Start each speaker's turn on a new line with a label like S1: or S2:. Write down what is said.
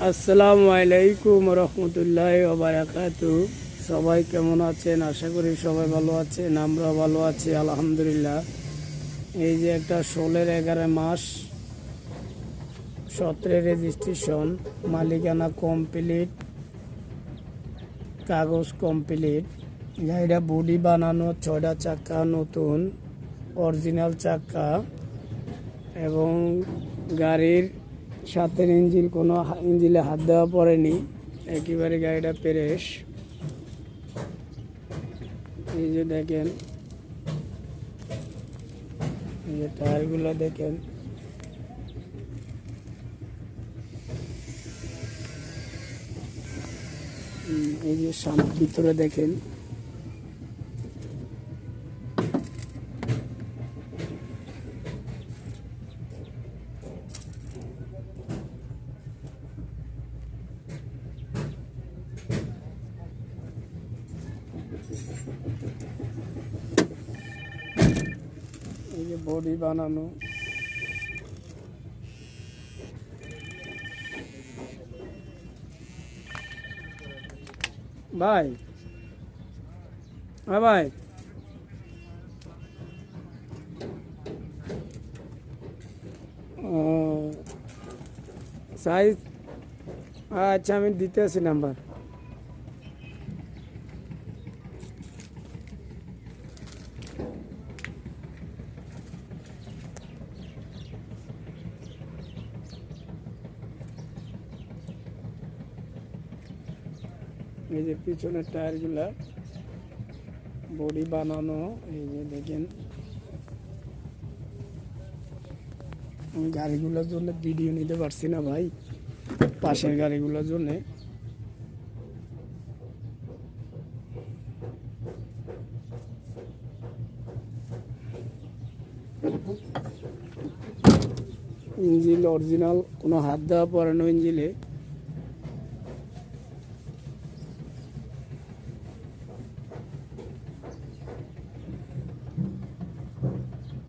S1: আসসালামু আলাইকুম রহমতুল্লাহি ওয়া বারাকাতুহু। সবাই কেমন আছেন? আশা করি সবাই ভালো আছেন। আমরা ভালো আছি আলহামদুলিল্লাহ। এই যে একটা 16-11 মাস 17 রেজিস্ট্রেশন, মালিকানা কমপ্লিট, কাগজ কমপ্লিট। গাড়িটা বডি বানানো, 6টা চাকা নতুন অরিজিনাল চাকা, এবং গাড়ির সাথে ইঞ্জিলে হাত দেওয়া পড়েনি, একেবারে গাড়িটা ফ্রেশ। এই যে দেখেন, এই যে টায়ারগুলো দেখেন, এই যে সামনে ভিতরে দেখেন, এই যে বডি বানানো। ভাই, হ্যাঁ ভাই, সাইজ আচ্ছা আমি দিতে আছি নাম্বার। এই যে পিছনের টায়ারগুলা বডি বানানো, এই যে দেখেন। আমি গাড়িগুলোর জন্য ভিডিও নিতে পারছি না ভাই, পাশের গাড়িগুলোর জন্য। ইঞ্জিল অরিজিনাল, কোনো হাত দেওয়া পড়ানো ইঞ্জিলে।